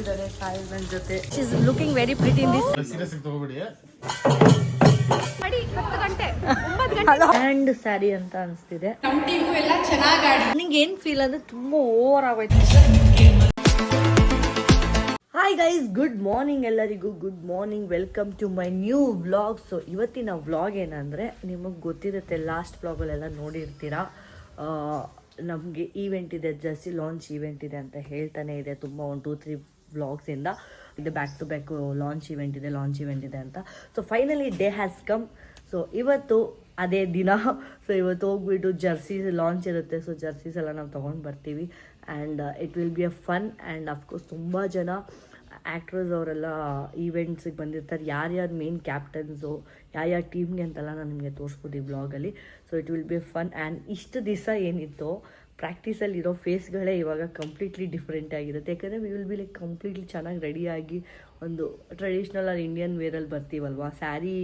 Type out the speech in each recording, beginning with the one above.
ಇದಾರೆ ಸಾಯಿಲ್ ನನ್ನ ಜೊತೆ. She is looking very pretty in this. Serious ಆಗಿ ತಗೋಬೇಡಿ. ಮಾಡಿ 10 ಗಂಟೆ 9 ಗಂಟೆ ಹ್ಯಾಂಡ್ ಸ್ಯಾರಿ ಅಂತ ಅನಿಸ್ತಿದೆ. ನಮ್ಮ ಟೀಮು ಎಲ್ಲ ಚೆನ್ನಾಗಿ ಆಡಿ. ನಿಂಗೆ ಏನು ಫೀಲ್ ಅಂದ್ರೆ ತುಂಬಾ ಓವರ್ ಆಗೋಯ್ತು. ಹಾಯ್ ಗೈಸ್, ಗುಡ್ ಮಾರ್ನಿಂಗ್ ಎಲ್ಲರಿಗೂ. Good morning, welcome to my new vlog. So ಇವತ್ತಿನ ವ್ಲಾಗ್ ಏನಂದರೆ, ನಿಮಗೆ ಗೊತ್ತಿರುತ್ತೆ, ಲಾಸ್ಟ್ ವ್ಲಾಗಲ್ಲೆಲ್ಲ ನೋಡಿರ್ತೀರಾ. ನಮಗೆ ಈವೆಂಟ್ ಇದೆ, ಜರ್ಸಿ ಲಾಂಚ್ ಈವೆಂಟ್ ಇದೆ ಅಂತ ಹೇಳ್ತಾನೆ ಇದೆ ತುಂಬ, 1-2-3 ವ್ಲಾಗ್ಸಿಂದ ಇದೆ. Back to back launch event ಇದೆ ಅಂತ. So finally day has come. So ಇವತ್ತು ಅದೇ ದಿನ. ಸೊ ಇವತ್ತು ಹೋಗ್ಬಿಟ್ಟು ಜರ್ಸೀಸ್ ಲಾಂಚ್ ಇರುತ್ತೆ. ಸೊ ಜರ್ಸೀಸ್ ಎಲ್ಲ ನಾವು ತೊಗೊಂಡು ಬರ್ತೀವಿ. And it will be a fun. And of course ತುಂಬ ಜನ ಆ್ಯಕ್ಟ್ರಸ್ ಅವರೆಲ್ಲ ಈವೆಂಟ್ಸಿಗೆ ಬಂದಿರ್ತಾರೆ. ಯಾರ್ಯಾರು ಮೇನ್ ಕ್ಯಾಪ್ಟನ್ಸು, ಯಾರ್ಯಾರ ಟೀಮ್ಗೆ ಅಂತೆಲ್ಲ ನಾನು ನಿಮಗೆ ತೋರಿಸ್ಬೋದು ಈ ಬ್ಲಾಗಲ್ಲಿ. So it will be fun. And ಇಷ್ಟು ದಿವಸ ಏನಿತ್ತು ಪ್ರಾಕ್ಟೀಸಲ್ಲಿ ಇರೋ ಫೇಸ್ಗಳೇ ಇವಾಗ ಕಂಪ್ಲೀಟ್ಲಿ ಡಿಫ್ರೆಂಟ್ ಆಗಿರುತ್ತೆ. ಯಾಕಂದರೆ we will be like completely ಚೆನ್ನಾಗಿ ರೆಡಿಯಾಗಿ ಒಂದು ಟ್ರೆಡಿಷ್ನಲ್ ಆರ್ ಇಂಡಿಯನ್ ವೇರಲ್ಲಿ ಬರ್ತೀವಲ್ವ. ಸ್ಯಾರಿ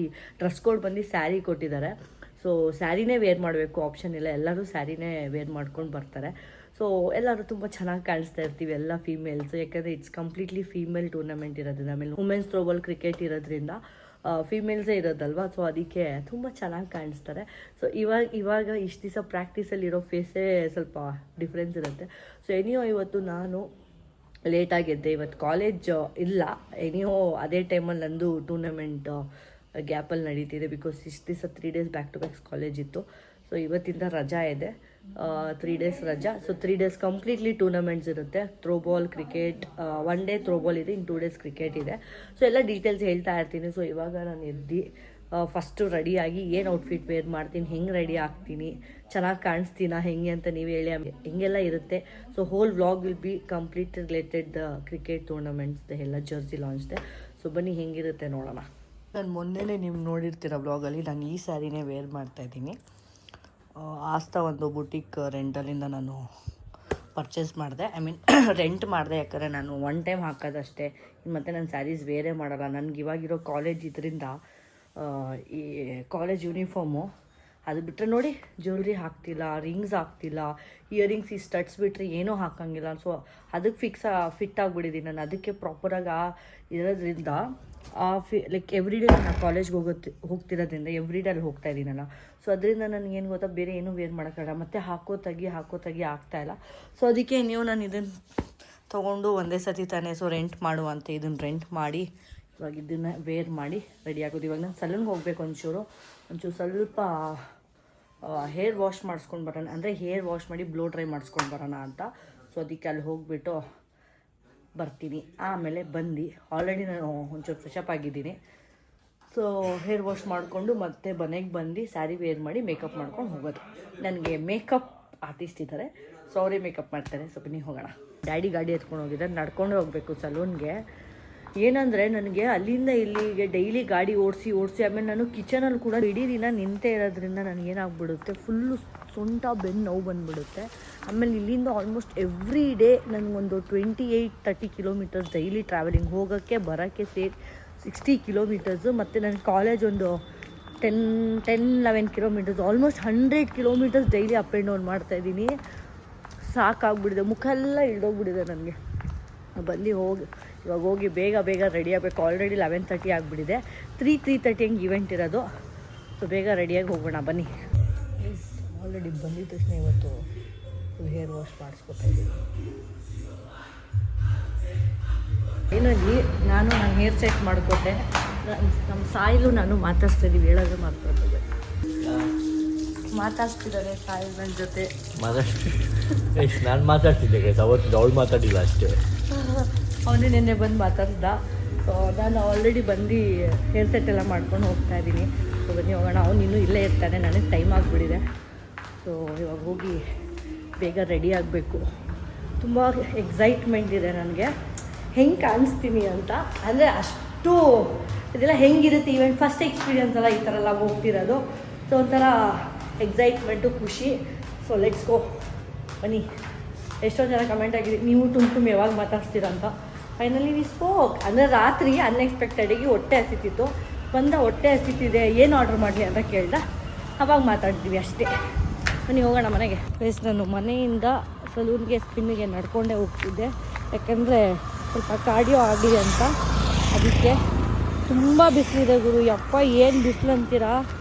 ಡ್ರೆಸ್ ಕೋಡ್ ಬಂದು ಸ್ಯಾರಿ ಕೊಟ್ಟಿದ್ದಾರೆ. ಸೊ ಸ್ಯಾರಿನೇ ವೇರ್ ಮಾಡಬೇಕು, ಆಪ್ಷನ್ ಇಲ್ಲ, ಎಲ್ಲರೂ ಸ್ಯಾರಿನೇ ವೇರ್ ಮಾಡ್ಕೊಂಡು ಬರ್ತಾರೆ. ಸೊ ಎಲ್ಲರೂ ತುಂಬ ಚೆನ್ನಾಗಿ ಕಾಣಿಸ್ತಾ ಇರ್ತೀವಿ ಎಲ್ಲ ಫೀಮೇಲ್ಸು. ಯಾಕಂದರೆ ಇಟ್ಸ್ ಕಂಪ್ಲೀಟ್ಲಿ ಫೀಮೇಲ್ ಟೂರ್ನಮೆಂಟ್ ಇರೋದ್ರಿಂದ, ಆಮೇಲೆ ವುಮೆನ್ಸ್ ಥ್ರೋಬಾಲ್ ಕ್ರಿಕೆಟ್ ಇರೋದ್ರಿಂದ ಫೀಮೇಲ್ಸೇ ಇರೋದಲ್ವ. ಸೊ ಅದಕ್ಕೆ ತುಂಬ ಚೆನ್ನಾಗಿ ಕಾಣಿಸ್ತಾರೆ. ಸೊ ಇವಾಗ ಇಷ್ಟು ದಿವಸ ಪ್ರಾಕ್ಟೀಸಲ್ಲಿರೋ ಫೇಸೇ ಸ್ವಲ್ಪ ಡಿಫ್ರೆನ್ಸ್ ಇರುತ್ತೆ. ಸೊ ಎನಿಯೋ ಇವತ್ತು ನಾನು ಲೇಟಾಗಿದ್ದೆ. ಇವತ್ತು ಕಾಲೇಜ್ ಇಲ್ಲ. ಎನಿಯೋ ಅದೇ ಟೈಮಲ್ಲಿ ನಂದು ಟೂರ್ನಮೆಂಟ್ ಗ್ಯಾಪಲ್ಲಿ ನಡೀತಿದೆ. ಬಿಕಾಸ್ ಇಷ್ಟು ದಿವಸ 3 days back to backs college ಇತ್ತು. ಸೊ ಇವತ್ತಿಂದ ರಜಾ ಇದೆ, 3 days ರಜಾ. ಸೊ 3 days ಕಂಪ್ಲೀಟ್ಲಿ ಟೂರ್ನಮೆಂಟ್ಸ್ ಇರುತ್ತೆ. ಥ್ರೋಬಾಲ್, ಕ್ರಿಕೆಟ್, 1 day ಥ್ರೋಬಾಲ್ ಇದೆ, ಇನ್ನು 2 days ಕ್ರಿಕೆಟ್ ಇದೆ. ಸೊ ಎಲ್ಲ ಡೀಟೇಲ್ಸ್ ಹೇಳ್ತಾ ಇರ್ತೀನಿ. ಸೊ ಇವಾಗ ನಾನು ಎದ್ದು ಫಸ್ಟು ರೆಡಿಯಾಗಿ ಏನು ಔಟ್ಫಿಟ್ ವೇರ್ ಮಾಡ್ತೀನಿ, ಹೆಂಗೆ ರೆಡಿ ಆಗ್ತೀನಿ, ಚೆನ್ನಾಗಿ ಕಾಣಿಸ್ತೀನಾ ಹೆಂಗೆ ಅಂತ ನೀವು ಹೇಳಿ, ಹೆಂಗೆಲ್ಲ ಇರುತ್ತೆ. So whole vlog will be complete related cricket ಟೂರ್ನಮೆಂಟ್ಸ್ದೆ ಎಲ್ಲ ಜರ್ಸಿ ಲಾಂಚ್ದೆ. ಸೊ ಬನ್ನಿ ಹೆಂಗಿರುತ್ತೆ ನೋಡೋಣ. ನಾನು ಮೊನ್ನೆನೇ ನೀವು ನೋಡಿರ್ತೀರ ವ್ಲಾಗಲ್ಲಿ, ನಾನು ಈ ಸ್ಯಾರಿನೇ ವೇರ್ ಮಾಡ್ತಾಯಿದ್ದೀನಿ. ಆಸ್ತಾ ಒಂದು ಬುಟಿಕ್ ರೆಂಟಲ್ಲಿಂದ ನಾನು ಪರ್ಚೇಸ್ ಮಾಡಿದೆ. ಐ ಮೀನ್ ರೆಂಟ್ ಮಾಡಿದೆ. ಯಾಕಂದರೆ ನಾನು 1 time ಹಾಕೋದಷ್ಟೇ, ಮತ್ತು ನಾನು ಸ್ಯಾರೀಸ್ ವೇರೇ ಮಾಡಲ್ಲ. ನನಗೆ ಇವಾಗಿರೋ ಕಾಲೇಜ್ ಇದರಿಂದ ಈ ಕಾಲೇಜ್ ಯೂನಿಫಾರ್ಮು ಅದು ಬಿಟ್ಟರೆ ನೋಡಿ, ಜ್ಯುವೆಲ್ರಿ ಹಾಕ್ತಿಲ್ಲ, ರಿಂಗ್ಸ್ ಹಾಕ್ತಿಲ್ಲ, ಇಯರಿಂಗ್ಸ್, ಈ ಸ್ಟಡ್ಸ್ ಬಿಟ್ಟರೆ ಏನೂ ಹಾಕೋಂಗಿಲ್ಲ. ಸೊ ಅದಕ್ಕೆ ಫಿಟ್ ಆಗಿಬಿಟ್ಟಿದ್ದೀನಿ ನಾನು. ಅದಕ್ಕೆ ಪ್ರಾಪರಾಗಿ ಇರೋದ್ರಿಂದ ಲೈಕ್ ಎವ್ರಿ ಡೇ ನಾನು ಕಾಲೇಜ್ಗೆ ಹೋಗ್ತಿರೋದ್ರಿಂದ ಎವ್ರಿ ಡೇ ಅಲ್ಲಿ ಹೋಗ್ತಾ ಇದ್ದೀನಲ್ಲ. ಸೊ ಅದರಿಂದ ನನಗೇನು ಗೊತ್ತಾ, ಬೇರೆ ಏನೂ ವೇರ್ ಮಾಡೋಕ್ಕಾಗಲ್ಲ. ಮತ್ತು ಹಾಕೋ ತೆಗಿ ಆಗ್ತಾಯಿಲ್ಲ. ಸೊ ಅದಕ್ಕೆ ನೀವು ನಾನು ಇದನ್ನು ತೊಗೊಂಡು ಒಂದೇ ಸತಿ ತಾನೇ, ಸೊ ರೆಂಟ್ ಮಾಡುವಂತ ಇದನ್ನು ರೆಂಟ್ ಮಾಡಿ ಇವಾಗ ಇದನ್ನು ವೇರ್ ಮಾಡಿ ರೆಡಿ ಆಗೋದು. ಇವಾಗ ನಾನು ಸಲೂನ್ಗೆ ಹೋಗ್ಬೇಕು. ಒಂಚೂರು ಸ್ವಲ್ಪ ಹೇರ್ ವಾಶ್ ಮಾಡಿಸ್ಕೊಂಡು ಬರೋಣ, ಅಂದರೆ ಹೇರ್ ವಾಶ್ ಮಾಡಿ ಬ್ಲೋ ಡ್ರೈ ಮಾಡಿಸ್ಕೊಂಡು ಬರೋಣ ಅಂತ. ಸೊ ಅದಕ್ಕೆ ಅಲ್ಲಿ ಹೋಗಿಬಿಟ್ಟು ಬರ್ತೀನಿ. ಆಮೇಲೆ ಬಂದು ಆಲ್ರೆಡಿ ನಾನು ಒಂಚೂರು ಫ್ರೆಶಪ್ ಆಗಿದ್ದೀನಿ. ಸೊ ಹೇರ್ ವಾಶ್ ಮಾಡಿಕೊಂಡು ಮತ್ತೆ ಮನೆಗೆ ಬಂದು ಸ್ಯಾರಿ ವೇರ್ ಮಾಡಿ ಮೇಕಪ್ ಮಾಡ್ಕೊಂಡು ಹೋಗೋದು. ನನಗೆ ಮೇಕಪ್ ಆರ್ಟಿಸ್ಟ್ ಇದ್ದಾರೆ, ಸೊ ಅವರೇ ಮೇಕಪ್ ಮಾಡ್ತಾರೆ. ಸೊ ಬನ್ನಿ ಹೋಗೋಣ. ಡ್ಯಾಡಿ ಗಾಡಿ ಎತ್ಕೊಂಡು ಹೋಗಿದ್ದಾರೆ, ನಡ್ಕೊಂಡು ಹೋಗಬೇಕು ಸಲೂನ್ಗೆ. ಏನಂದರೆ ನನಗೆ ಅಲ್ಲಿಂದ ಇಲ್ಲಿಗೆ ಡೈಲಿ ಗಾಡಿ ಓಡಿಸಿ ಆಮೇಲೆ ನಾನು ಕಿಚನಲ್ಲಿ ಕೂಡ ಇಡೀ ದಿನ ನಿಂತೇ ಇರೋದ್ರಿಂದ ನನಗೇನಾಗ್ಬಿಡುತ್ತೆ, ಫುಲ್ಲು ಸೊಂಟ ಬೆನ್ನು ನೋವು ಬಂದುಬಿಡುತ್ತೆ. ಆಮೇಲೆ ಇಲ್ಲಿಂದ ಆಲ್ಮೋಸ್ಟ್ ಎವ್ರಿ ಡೇ ನನಗೊಂದು 28-30 ಕಿಲೋಮೀಟರ್ಸ್ ಡೈಲಿ ಟ್ರಾವೆಲಿಂಗ್, ಹೋಗೋಕ್ಕೆ ಬರೋಕ್ಕೆ ಸೇರಿ 60 ಕಿಲೋಮೀಟರ್ಸು. ಮತ್ತು ನನ್ನ ಕಾಲೇಜ್ ಒಂದು 10-11 kilometres, almost 100 kilometres daily up and down ಮಾಡ್ತಾಯಿದ್ದೀನಿ. ಸಾಕಾಗ್ಬಿಟ್ಟಿದೆ, ಮುಖ ಎಲ್ಲ ಇಳ್ದೋಗ್ಬಿಟ್ಟಿದೆ ನನಗೆ. ಇವಾಗ ಹೋಗಿ ಬೇಗ ರೆಡಿ ಆಗಬೇಕು. ಆಲ್ರೆಡಿ 11:30 ಆಗಿಬಿಟ್ಟಿದೆ. 3:30 ಹಂಗೆ ಈವೆಂಟ್ ಇರೋದು. ಸೊ ಬೇಗ ರೆಡಿಯಾಗಿ ಹೋಗೋಣ ಬನ್ನಿ. ಆಲ್ರೆಡಿ ಬಂದಿದ್ದ ತಕ್ಷಣ ಇವತ್ತು ಫುಲ್ ಹೇರ್ ವಾಶ್ ಮಾಡಿಸ್ಕೊತಾ ಇದ್ದೀನಿ. ಏನಲ್ಲಿ ನಾನು ಹೇರ್ ಸೆಟ್ ಮಾಡಿಕೊಟ್ಟೆ. ನಮ್ಮ ಸಾಯಿಲು ನಾನು ಮಾತಾಡ್ಸ್ತಿದ್ದೀವಿ, ಹೇಳೋದು ಮಾತಾಡ್ತಿದ್ದಾರೆ ಸಾಯಿಲ್ ನನ್ನ ಜೊತೆ. ನಾನು ಮಾತಾಡ್ತಿದ್ದೆ, ಅವತ್ತು ಅವಳು ಮಾತಾಡಿಲ್ಲ ಅಷ್ಟೇ. ಅವನೇ ನಿನ್ನೆ ಬಂದು ಮಾತಾಡ್ದ. ಸೊ ನಾನು ಆಲ್ರೆಡಿ ಬಂದು ಹೇರ್ ಸೆಟ್ ಎಲ್ಲ ಮಾಡ್ಕೊಂಡು ಹೋಗ್ತಾ ಇದ್ದೀನಿ. ಸೊ ಬನ್ನಿ ಹೋಗೋಣ. ಅವನು ಇನ್ನೂ ಇಲ್ಲೇ ಇರ್ತಾನೆ, ನನಗೆ ಟೈಮ್ ಆಗಿಬಿಟ್ಟಿದೆ. ಸೊ ಇವಾಗ ಹೋಗಿ ಬೇಗ ರೆಡಿ ಆಗಬೇಕು. ತುಂಬ ಎಕ್ಸೈಟ್ಮೆಂಟ್ ಇದೆ ನನಗೆ, ಹೆಂಗೆ ಕಾಣಿಸ್ತೀನಿ ಅಂತ. ಅಂದರೆ ಅಷ್ಟು ಇದೆಲ್ಲ ಹೆಂಗಿರುತ್ತೆ ಈವೆಂಟ್, ಫಸ್ಟ್ ಎಕ್ಸ್ಪೀರಿಯನ್ಸ್ ಅಲ್ಲ ಈ ಥರ ಎಲ್ಲ ಹೋಗ್ತಿರೋದು. ಸೊ ಒಂಥರ ಎಕ್ಸೈಟ್ಮೆಂಟು, ಖುಷಿ. ಸೊ ಲೆಟ್ಸ್ ಗೋ ಬನ್ನಿ. ಎಷ್ಟೋ ಜನ ಕಮೆಂಟ್ ಆಗಿದೆ, ನೀವು ತುಂಬ ಯಾವಾಗ ಮಾತಾಡ್ಸ್ತೀರ ಅಂತ. Finally we spoke. ಅಂದರೆ ರಾತ್ರಿ ಅನ್ಎಕ್ಸ್ಪೆಕ್ಟೆಡಿಗೆ ಹೊಟ್ಟೆ ಹಸಿತಿತ್ತು. ಹೊಟ್ಟೆ ಹಸಿತಿದೆ, ಏನು ಆರ್ಡ್ರ್ ಮಾಡಲಿ ಅಂತ ಕೇಳ್ದ. ಅವಾಗ ಮಾತಾಡ್ತೀವಿ ಅಷ್ಟೇ. ಬನ್ನಿ ಹೋಗೋಣ ಮನೆಗೆ. ಪ್ಲಸ್ ನಾನು ಮನೆಯಿಂದ ಸಲೂನ್ಗೆ ಸ್ಪಿನ್ನಿಗೆ ನಡ್ಕೊಂಡೇ ಹೋಗ್ತಿದ್ದೆ. ಯಾಕೆಂದರೆ ಸ್ವಲ್ಪ ಕಾರ್ಡಿಯೋ ಆಗಲಿ ಅಂತ. ಅದಕ್ಕೆ ತುಂಬ ಬಿಸಿಲಿದೆ ಗುರು, ಯಪ್ಪ ಏನು ಬಿಸಿಲು ಅಂತೀರಾ.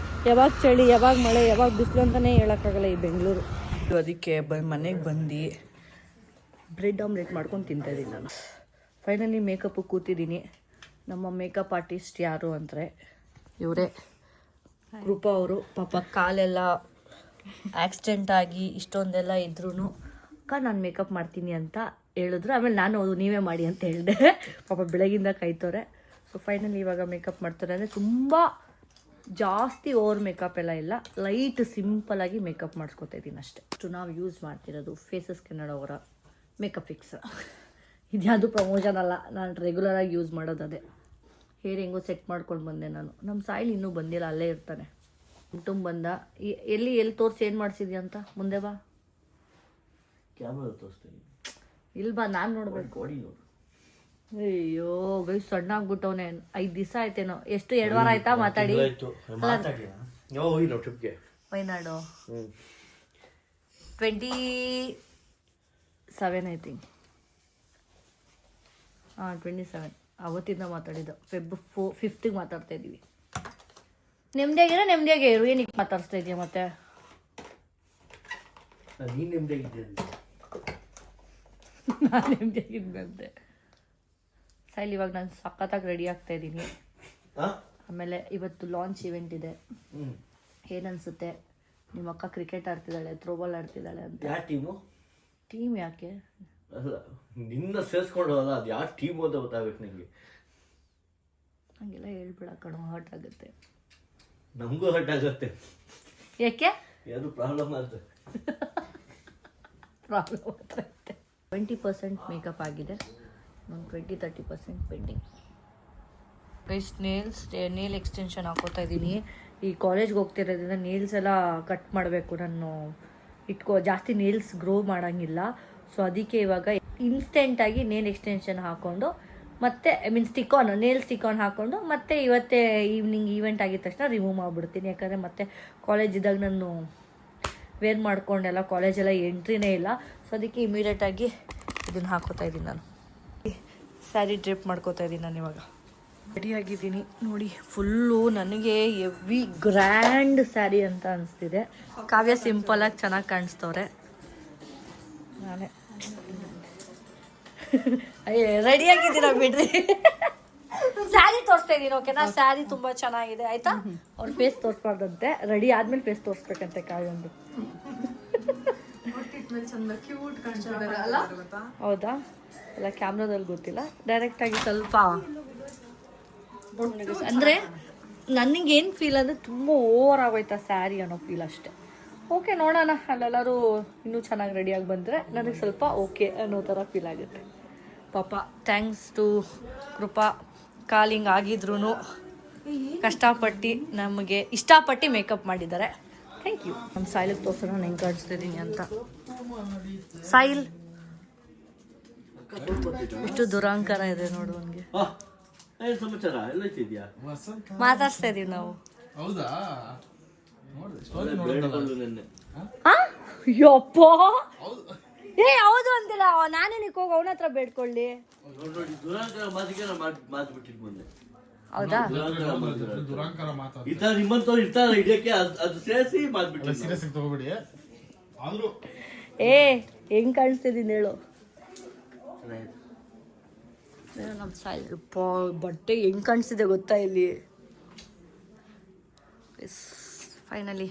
ಯಾವಾಗ ಚಳಿ, ಯಾವಾಗ ಮಳೆ, ಯಾವಾಗ ಬಿಸಿಲು ಅಂತಲೇ ಹೇಳೋಕ್ಕಾಗಲ್ಲ ಈ ಬೆಂಗಳೂರು. ಅದಕ್ಕೆ ಮನೆಗೆ ಬಂದು ಬ್ರೆಡ್ ಆಮ್ಲೆಟ್ ಮಾಡ್ಕೊಂಡು ತಿಂತಾಯಿದ್ದೀನಿ ನಾನು. ಫೈನಲಿ ಮೇಕಪ್ಪು ಕೂತಿದ್ದೀನಿ. ನಮ್ಮ ಮೇಕಪ್ ಆರ್ಟಿಸ್ಟ್ ಯಾರು ಅಂದರೆ ಇವರೇ, ಕೃಪಾ ಅವರು. ಪಾಪ ಕಾಲೆಲ್ಲ ಆಕ್ಸಿಡೆಂಟ್ ಆಗಿ ಇಷ್ಟೊಂದೆಲ್ಲ ಇದ್ರೂ ನಾನು ಮೇಕಪ್ ಮಾಡ್ತೀನಿ ಅಂತ ಹೇಳಿದ್ರು. ಆಮೇಲೆ ನಾನು ಹೌದು ನೀವೇ ಮಾಡಿ ಅಂತ ಹೇಳಿದೆ. ಪಾಪ ಬೆಳಗಿಂದ ಕಾಯ್ತವ್ರೆ. ಸೊ ಫೈನಲಿ ಇವಾಗ ಮೇಕಪ್ ಮಾಡ್ತಾರೆ. ಅಂದರೆ ತುಂಬ ಜಾಸ್ತಿ ಓವರ್ ಮೇಕಪ್ ಎಲ್ಲ ಇಲ್ಲ, ಲೈಟ್ ಸಿಂಪಲಾಗಿ ಮೇಕಪ್ ಮಾಡಿಸ್ಕೊತಾ ಇದ್ದೀನಿ ಅಷ್ಟೇ. ಅಷ್ಟು ನಾವು ಯೂಸ್ ಮಾಡ್ತಿರೋದು ಫೇಸಸ್ ಕೆನಡಾ ಅವರ ಮೇಕಪ್ ಫಿಕ್ಸ್. ಇದ್ಯಾವುದು ಪ್ರಮೋಷನ್ ಅಲ್ಲ, ನಾನು ರೆಗ್ಯುಲರಾಗಿ ಯೂಸ್ ಮಾಡೋದು ಅದೇ. ಹೇರ್ ಹೆಂಗೋ ಸೆಟ್ ಮಾಡ್ಕೊಂಡು ಬಂದೆ ನಾನು. ನಮ್ಮ ಸಾಯಿಲ್ ಇನ್ನೂ ಬಂದಿಲ್ಲ, ಅಲ್ಲೇ ಇರ್ತಾನೆ. ತುಂಬ ಬಂದ. ಎಲ್ಲಿ ತೋರಿಸಿ ಏನು ಮಾಡಿಸಿದ್ಯಾ ಅಂತ. ಮುಂದೆ ಬಾ, ಕ್ಯಾಮ್ರಾ ತೋರಿಸ್ತೀನಿ. ಇಲ್ಲಿ ಬಾ, ನಾನು ನೋಡ್ಬೇಕು. ಅಯ್ಯೋ ಗೈ ಸಣ್ಣ ಆಗ್ಬಿಟ್ಟವನೆ. 5 ದಿವಸ ಆಯ್ತೇನೋ. ಎಷ್ಟು 2 ವಾರ ಆಯ್ತಾ ಮಾತಾಡಿ? Wayanad 27 I think. 27 ಅವತ್ತಿಂದ ಮಾತಾಡಿದ್ದು. Feb 5th ಮಾತಾಡ್ತಾ ಇದ್ದೀವಿ. ನೆಮ್ಮದಿಯಾಗೆ ಇರು. ಏನಕ್ಕೆ ಮಾತಾಡ್ಸ್ತಾ ಇದೀಯ ಮತ್ತೆ? ನಾನು ನೆಮ್ಮದಿಯಾಗಿದ್ದಂತೆ. ಸೈಲ್ ಇವಾಗ ನಾನು ಸಖತ್ತಾಗಿ ರೆಡಿ ಆಗ್ತಾ ಇದ್ದೀನಿ. ಆಮೇಲೆ ಇವತ್ತು ಲಾಂಚ್ ಇವೆಂಟ್ ಇದೆ. ಏನನ್ಸುತ್ತೆ? ನಿಮ್ಮ ಅಕ್ಕ ಕ್ರಿಕೆಟ್ ಆಡ್ತಿದ್ದಾಳೆ, ಥ್ರೋಬಾಲ್ ಆಡ್ತಿದ್ದಾಳೆ ಅಂತ. ಯಾವ ಟೀಮು? ಟೀಮ್ ಯಾಕೆ? ಅಲ್ಲ, ನಿನ್ನ ಸೇರಿಸ್ಕೊಂಡು ಹೋದ, ಅದು ಯಾವ ಟೀಮು ಅಂತ ಗೊತ್ತಾಗಬೇಕು ನಿಮಗೆ. ಹಂಗೆಲ್ಲ ಹೇಳ್ಬಿಡ ಕಣೋ, ಹರ್ಟ್ ಆಗುತ್ತೆ. ನಮಗೂ ಹರ್ಟ್ ಆಗುತ್ತೆ. ಯಾಕೆ? ಯಾರು ಪ್ರಾಬ್ಲಮ್ ಆಗುತ್ತೆ. 20% ಮೇಕಪ್ ಆಗಿದೆ, ಒಂದು 20-30% ಪೆಂಡಿಂಗ್. ಗೈಸ್ ನೇಲ್ ಎಕ್ಸ್ಟೆನ್ಷನ್ ಹಾಕೋತಾ ಇದ್ದೀನಿ. ಈ ಕಾಲೇಜ್ಗೆ ಹೋಗ್ತಿರೋದ್ರಿಂದ ನೇಲ್ಸ್ ಎಲ್ಲ ಕಟ್ ಮಾಡಬೇಕು. ನಾನು ಜಾಸ್ತಿ ನೇಲ್ಸ್ ಗ್ರೋ ಮಾಡೋಂಗಿಲ್ಲ. ಸೊ ಅದಕ್ಕೆ ಇವಾಗ ಇನ್ಸ್ಟೆಂಟಾಗಿ ನೇಲ್ ಎಕ್ಸ್ಟೆನ್ಷನ್ ಹಾಕ್ಕೊಂಡು ಮತ್ತೆ ನೇಲ್ ಸ್ಟಿಕ್ ಆನ್ ಹಾಕ್ಕೊಂಡು ಮತ್ತೆ ಇವತ್ತೇ ಈವ್ನಿಂಗ್ ಈವೆಂಟ್ ಆಗಿದ ತಕ್ಷಣ ರಿಮೂವ್ ಮಾಡಿಬಿಡ್ತೀನಿ. ಯಾಕಂದರೆ ಮತ್ತೆ ಕಾಲೇಜ್ ಇದ್ದಾಗ ನಾನು ವೇರ್ ಮಾಡ್ಕೊಂಡೆಲ್ಲ ಕಾಲೇಜೆಲ್ಲ ಎಂಟ್ರಿನೇ ಇಲ್ಲ. ಸೊ ಅದಕ್ಕೆ ಇಮಿಡಿಯೇಟಾಗಿ ಇದನ್ನು ಹಾಕೋತಾ ಇದ್ದೀನಿ. ನಾನು ಸ್ಯಾರಿ ಡ್ರಿಪ್ ಮಾಡ್ಕೋತಾ ಇದ್ದೀನಿ. ನಾನು ಇವಾಗ ರೆಡಿಯಾಗಿದ್ದೀನಿ ನೋಡಿ. ಫುಲ್ಲು ನನಗೆ ಹೆವಿ ಗ್ರ್ಯಾಂಡ್ ಸ್ಯಾರಿ ಅಂತ ಅನಿಸ್ತಿದೆ. ಕಾವ್ಯ ಸಿಂಪಲಾಗಿ ಚೆನ್ನಾಗಿ ಕಾಣಿಸ್ತವ್ರೆ. ನಾನೇ ರೆಡಿಯಾಗಿದ್ದೀರ ಬಿಡ್ರಿ. ಸ್ಯಾರಿ ತೋರಿಸ್ತಾ ಇದ್ದೀನಿ, ಓಕೆನಾ? ಸ್ಯಾರಿ ತುಂಬ ಚೆನ್ನಾಗಿದೆ, ಆಯಿತಾ? ಅವ್ರ ಫೇಸ್ ತೋರಿಸ್ಬಾರ್ದಂತೆ, ರೆಡಿ ಆದ್ಮೇಲೆ ಫೇಸ್ ತೋರಿಸ್ಬೇಕಂತೆ ಕಾವ್ಯಂದು. ಹೌದಾ? ಎಲ್ಲ ಕ್ಯಾಮ್ರಾದಲ್ಲಿ ಗೊತ್ತಿಲ್ಲ. ಡೈರೆಕ್ಟಾಗಿ ಸ್ವಲ್ಪ ಅಂದರೆ ನನಗೇನು ಫೀಲ್ ಅಂದರೆ ತುಂಬ ಓವರ್ ಆಗೋಯ್ತಾ ಸ್ಯಾರಿ ಅನ್ನೋ ಫೀಲ್ ಅಷ್ಟೆ. ಓಕೆ, ನೋಡೋಣ. ಅಲ್ಲೆಲ್ಲರೂ ಇನ್ನೂ ಚೆನ್ನಾಗಿ ರೆಡಿಯಾಗಿ ಬಂದರೆ ನನಗೆ ಸ್ವಲ್ಪ ಓಕೆ ಅನ್ನೋ ಥರ ಫೀಲ್ ಆಗುತ್ತೆ. ಪಾಪ ಥ್ಯಾಂಕ್ಸ್ ಟು ಕೃಪಾ. ಕಾಲಿಂಗ್ ಆಗಿದ್ರು ಕಷ್ಟಪಟ್ಟು ನಮಗೆ ಇಷ್ಟಪಟ್ಟು ಮೇಕಪ್ ಮಾಡಿದ್ದಾರೆ. Thank you. ನಮ್ಮ ಸಾಯಿಲಿಗೆ ತೋರಿಸೋಣ ನಾನು ಹೆಂಗೆ ಕಾಣಿಸ್ತಿದ್ದೀನಿ ಅಂತ. ಸಾಯಿಲ್ ಎಷ್ಟು ದುರಾಂಕಾರ ಇದೆ ನೋಡು ಅವನಿಗೆ. ಸಮಾಚಾರ ಎಲ್ಲ ಇದೆಯಾ? ಮಾತಾಡ್ಸ್ತಾ ಇದೀವಿ ನಾವು. ಯಪ್ಪ, ಹೌದು ಅಂತಿಲ್ಲ. ನಾನೇನಕ್ಕೆ ಹೋಗಿ ಅವನ ಹತ್ರ ಬೇಡ್ಕೊಳ್ಳಿ? ಹೌದಾ? ನಿಮ್ಮಂತವ್ರು ಇರ್ತಾರ ಇದಕ್ಕೆ, ಅದು ಸೇರಿಸಿ ಮಾತ್ಬಿಟ್ಟು. ಹೆಂಗ್ ಕಾಣಿಸ್ತಿದ್ದೀನಿ ಹೇಳು. ನಮ್ಮ ಸಾಯಿ ಬಟ್ಟೆ ಹೆಂಗ್ ಕಾಣಿಸ್ತಿದೆ ಗೊತ್ತಾ ಇಲ್ಲಿ. ಫೈನಲಿ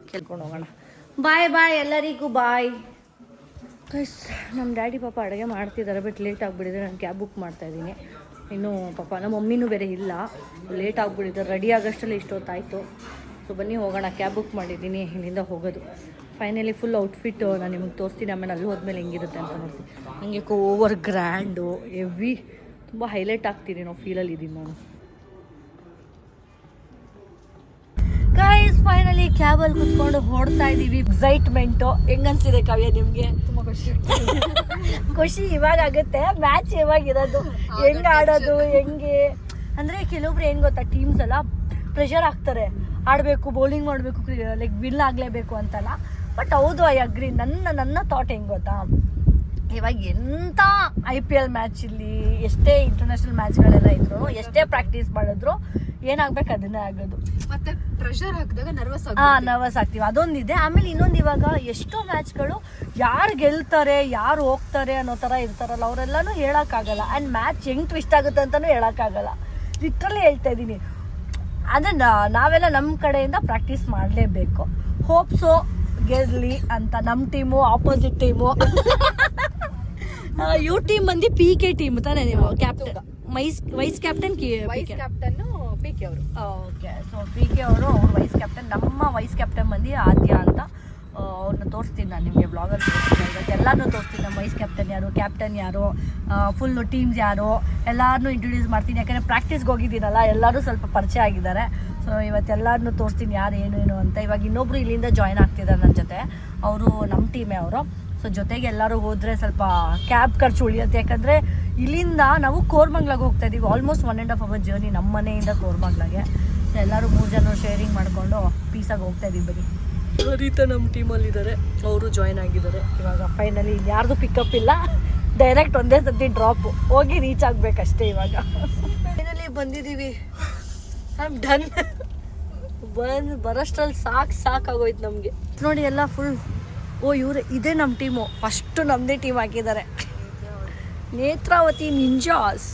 ಕೇಳ್ಕೊಂಡು ಹೋಗೋಣ. ಬಾಯ್ ಎಲ್ಲರಿಗೂ ಬಾಯ್. ನಮ್ಮ ಡ್ಯಾಡಿ ಪಾಪ ಅಡುಗೆ ಮಾಡ್ತಿದ್ದಾರೆ, ಬಟ್ ಲೇಟ್ ಆಗಿಬಿಟ್ಟಿದೆ. ನಾನು ಕ್ಯಾಬ್ ಬುಕ್ ಮಾಡ್ತಾಯಿದ್ದೀನಿ. ಇನ್ನೂ ಪಾಪ ನಮ್ಮ ಮಮ್ಮಿನೂ ಬೇರೆ ಇಲ್ಲ, ಲೇಟ್ ಆಗಿಬಿಟ್ಟಿದೆ. ರೆಡಿ ಆಗೋಷ್ಟರಲ್ಲಿ ಇಷ್ಟೊತ್ತಾಯಿತು. ಸೊ ಬನ್ನಿ ಹೋಗೋಣ. ಕ್ಯಾಬ್ ಬುಕ್ ಮಾಡಿದ್ದೀನಿ, ಇಲ್ಲಿಂದ ಹೋಗೋದು. ಫೈನಲಿ ಫುಲ್ ಔಟ್ಫಿಟ್ಟು ನಾನು ನಿಮಗೆ ತೋರಿಸ್ತೀನಿ. ಆಮೇಲೆ ಅಲ್ಲಿ ಹೋದ್ಮೇಲೆ ಹೆಂಗಿರುತ್ತೆ ಅಂತ ನೋಡ್ತೀನಿ. ನನಗೆ ಓವರ್ ಗ್ರ್ಯಾಂಡು ಹೆವಿ ತುಂಬ ಹೈಲೈಟ್ ಆಗ್ತೀನಿ ನಾವು ಫೀಲಲ್ಲಿ ಇದ್ದೀನಿ ನಾನು. ಗೈಸ್ ಫೈನಲಿ ಕ್ಯಾಬಲ್ಲಿ ಕುತ್ಕೊಂಡು ಹೊಡ್ತಾ ಇದ್ದೀವಿ. ಎಕ್ಸೈಟ್ಮೆಂಟು ಹೆಂಗನ್ಸಿದೆ ಕಾವ್ಯ ನಿಮಗೆ? ತುಂಬ ಖುಷಿ ಇವಾಗ ಆಗುತ್ತೆ. ಮ್ಯಾಚ್ ಇವಾಗಿರೋದು ಹೆಂಗೆ ಆಡೋದು ಹೆಂಗೆ ಅಂದರೆ ಕೆಲವೊಬ್ರು ಏನು ಗೊತ್ತಾ, ಟೀಮ್ಸ್ ಎಲ್ಲ ಪ್ರೆಷರ್ ಆಗ್ತಾರೆ, ಆಡಬೇಕು, ಬೌಲಿಂಗ್ ಮಾಡಬೇಕು, ಲೈಕ್ ವಿನ್ ಆಗಲೇಬೇಕು ಅಂತಲ್ಲ. ಬಟ್ ಹೌದು, ಐ ಅಗ್ರಿ. ನನ್ನ ಥಾಟ್ ಹೆಂಗೆ ಗೊತ್ತಾ, ಇವಾಗ ಎಂಥ IPL ಮ್ಯಾಚ್ ಇಲ್ಲಿ ಎಷ್ಟೇ ಇಂಟರ್ನ್ಯಾಷನಲ್ ಮ್ಯಾಚ್ಗಳೆಲ್ಲ ಇದ್ರು ಎಷ್ಟೇ ಪ್ರಾಕ್ಟೀಸ್ ಮಾಡಿದ್ರು ಏನಾಗ್ಬೇಕು ಅದನ್ನೇ ಆಗೋದು. ಮತ್ತೆ ಪ್ರೆಷರ್ ಹಾಕಿದಾಗ ನರ್ವಸ್ ಆಗ್ತೀವಿ, ಅದೊಂದಿದೆ. ಆಮೇಲೆ ಇನ್ನೊಂದು, ಇವಾಗ ಎಷ್ಟೋ ಮ್ಯಾಚ್ಗಳು ಯಾರು ಗೆಲ್ತಾರೆ ಯಾರು ಹೋಗ್ತಾರೆ ಅನ್ನೋ ಥರ ಇರ್ತಾರಲ್ಲ, ಅವರೆಲ್ಲನೂ ಹೇಳೋಕ್ಕಾಗಲ್ಲ. ಆ್ಯಂಡ್ ಮ್ಯಾಚ್ ಹೆಂಗೆ ಟ್ವಿಸ್ಟ್ ಆಗುತ್ತೆ ಅಂತಲೂ ಹೇಳೋಕ್ಕಾಗಲ್ಲ. ಲಿಟ್ರಲಿ ಹೇಳ್ತಾ ಇದ್ದೀನಿ. ಅದನ್ನು ನಾವೆಲ್ಲ ನಮ್ಮ ಕಡೆಯಿಂದ ಪ್ರಾಕ್ಟೀಸ್ ಮಾಡಲೇಬೇಕು. ಹೋಪ್ಸೋ ಗೆಲ್ಲಿ ಅಂತ. ನಮ್ಮ team opposite team. You team ಬಂದು PK ಟೀಮ್ ತಾನೇ ನೀವು? ಕ್ಯಾಪ್ಟನ್ ವೈಸ್ ಕ್ಯಾಪ್ಟನ್ PK ಅವರು. ಓಕೆ, ಸೊ PK ಅವರು ವೈಸ್ ಕ್ಯಾಪ್ಟನ್. ನಮ್ಮ ವೈಸ್ ಕ್ಯಾಪ್ಟನ್ ಬಂದು ಆದ್ಯ ಅಂತ. ಅವ್ರನ್ನ ತೋರಿಸ್ತೀನಿ ನಾನು ನಿಮಗೆ ಬ್ಲಾಗಲ್ಲಿ ತೋರಿಸ್ತೀನಿ. ಇವತ್ತು ಎಲ್ಲರೂ ತೋರಿಸ್ತೀನಿ. ನಮ್ಮ ವೈಸ್ ಕ್ಯಾಪ್ಟನ್ ಯಾರು, ಕ್ಯಾಪ್ಟನ್ ಯಾರು, ಫುಲ್ಲು ಟೀಮ್ಸ್ ಯಾರು ಎಲ್ಲರನ್ನೂ ಇಂಟ್ರೊಡ್ಯೂಸ್ ಮಾಡ್ತೀನಿ. ಯಾಕಂದರೆ ಪ್ರಾಕ್ಟೀಸ್ಗೆ ಹೋಗಿದ್ದೀನಲ್ಲ, ಎಲ್ಲರೂ ಸ್ವಲ್ಪ ಪರಿಚಯ ಆಗಿದ್ದಾರೆ. ಸೊ ಇವತ್ತೆಲ್ಲರನ್ನೂ ತೋರಿಸ್ತೀನಿ ಯಾರು ಏನು ಅಂತ. ಇವಾಗ ಇನ್ನೊಬ್ರು ಇಲ್ಲಿಂದ ಜಾಯ್ನ್ ಆಗ್ತಿದ್ದಾರೆ ನನ್ನ ಜೊತೆ. ಅವರು ನಮ್ಮ ಟೀಮೇ ಅವರು. ಸೊ ಜೊತೆಗೆ ಎಲ್ಲರೂ ಹೋದರೆ ಸ್ವಲ್ಪ ಕ್ಯಾಬ್ ಖರ್ಚು ಉಳಿಯುತ್ತೆ. ಯಾಕಂದರೆ ಇಲ್ಲಿಂದ ನಾವು ಕೋರ್ಮಂಗ್ಲಾಗೆ ಹೋಗ್ತಾ ಇದ್ದೀವಿ. ಆಲ್ಮೋಸ್ಟ್ 1.5 hour ಜರ್ನಿ ನಮ್ಮ ಮನೆಯಿಂದ ಕೋರ್ಮಂಗ್ಲಾಗೆ. ಸೊ ಎಲ್ಲರೂ 3 ಜನ ಶೇರಿಂಗ್ ಮಾಡಿಕೊಂಡು ಪೀಸಾಗಿ ಹೋಗ್ತಾ ಇದ್ದೀವಿ. ಬರೀ ರೀತಾ ನಮ್ಮ ಟೀಮಲ್ಲಿದ್ದಾರೆ, ಅವರು ಜಾಯ್ನ್ ಆಗಿದ್ದಾರೆ. ಇವಾಗ ಫೈನಲಿ ಯಾರ್ದು ಪಿಕಪ್ ಇಲ್ಲ, ಡೈರೆಕ್ಟ್ ಒಂದೇ ಸತಿ ಡ್ರಾಪು, ಹೋಗಿ ರೀಚ್ ಆಗಬೇಕಷ್ಟೇ. ಇವಾಗ ಫೈನಲಿ ಬಂದಿದ್ದೀವಿ. I done. ಬರೋಷ್ಟ್ರಲ್ಲಿ ಸಾಕಾಗೋಯ್ತು ನಮಗೆ. ನೋಡಿ ಎಲ್ಲ ಫುಲ್ ಇವರೇ, ಇದೇ ನಮ್ಮ ಟೀಮು. ಫಸ್ಟು ನಮ್ಮದೇ ಟೀಮ್ ಹಾಕಿದ್ದಾರೆ. ನೇತ್ರಾವತಿ ನಿಂಜಾಸ್.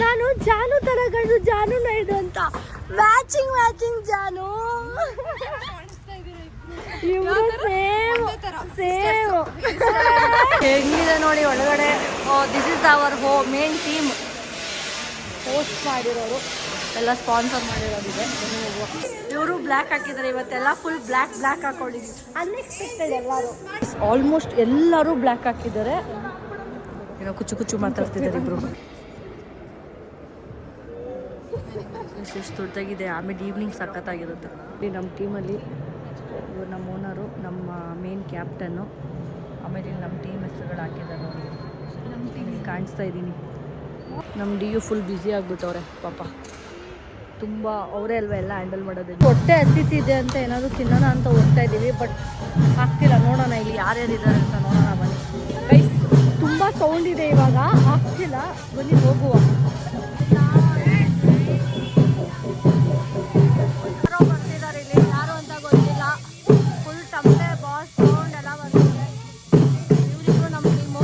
ನಾನು ಜಾನು ಥರ ಕಂಡು ಜಾನುನ ಇದು ಅಂತ. ಮ್ಯಾಚಿಂಗ್ ಜಾನು. ಸೇಮ್ ಹೆಂಗಿದೆ ನೋಡಿ ಒಳಗಡೆ. This is our main team. Host ಮಾಡಿರೋರು ಎಲ್ಲ ಸ್ಪಾನ್ಸರ್ ಮಾಡಿರೋದಿದೆ. ಇವರು ಬ್ಲ್ಯಾಕ್ ಹಾಕಿದ್ದಾರೆ ಇವತ್ತೆಲ್ಲ. ಫುಲ್ ಬ್ಲ್ಯಾಕ್ ಹಾಕೊಂಡಿದ್ದೀವಿ. ಅನ್ಎಕ್ಸ್ಪೆಕ್ಟೆಡ್. ಆಲ್ಮೋಸ್ಟ್ ಎಲ್ಲರೂ ಬ್ಲ್ಯಾಕ್ ಹಾಕಿದ್ದಾರೆ. ಏನೋ ಕುಚ್ಚು ಮಾತಾಡ್ತಿದ್ದಾರೆ ಇಬ್ರು. ಎಷ್ಟು ದೊಡ್ಡದಾಗಿದೆ. ಆಮೇಲೆ ಈವ್ನಿಂಗ್ ಸಖತ್ತಾಗಿರುತ್ತೆ. ನಮ್ಮ ಟೀಮಲ್ಲಿ ಇವರು ನಮ್ಮ ಓನರು, ನಮ್ಮ ಮೇನ್ ಕ್ಯಾಪ್ಟನ್ನು, ಆಮೇಲೆ ನಮ್ಮ ಟೀಮ್ ಹೆಸರುಗಳು ಹಾಕಿದ್ದಾರೆ ನೋಡಿ. ನಮ್ಮ ಟೀಮಿಗೆ ಕಾಣಿಸ್ತಾ ಇದ್ದೀನಿ. ನಮ್ಮ DU ಫುಲ್ ಬ್ಯುಸಿ ಆಗಿಬಿಟ್ಟವ್ರೆ ಪಾಪ. ತುಂಬ ಅವರೇ ಅಲ್ವಾ ಎಲ್ಲ ಹ್ಯಾಂಡಲ್ ಮಾಡೋದು. ಹೊಟ್ಟೆ ಹಸಿತಿದೆ ಅಂತ ಏನಾದರೂ ತಿನ್ನೋಣ ಅಂತ ಹೋಗ್ತಾ ಇದ್ದೀವಿ. ಬಟ್ ಆಗ್ತಿಲ್ಲ. ನೋಡೋಣ ಇಲ್ಲಿ ಯಾರ್ಯಾರಿದ್ದಾರೆ ಅಂತ ನೋಡೋಣ ಬನ್ನಿ. ಗೈಸ್ ತುಂಬ ಸೌಂಡ್ ಇದೆ ಇವಾಗ, ಆಗ್ತಿಲ್ಲ. ಬನ್ನಿ ಹೋಗುವ. ಯಾರೋ ಬರ್ತಿದ್ದಾರೆ ಇಲ್ಲಿ, ಯಾರು ಅಂತ ಗೊತ್ತಿಲ್ಲ. ಫುಲ್ ಟಮಟೆ ಬಾಸ್ ಸೌಂಡ್ ಎಲ್ಲ ಬರ್ತಿದೆ. ಇವರಿಗೂ ನಮ್ಮ ಟೀಮು.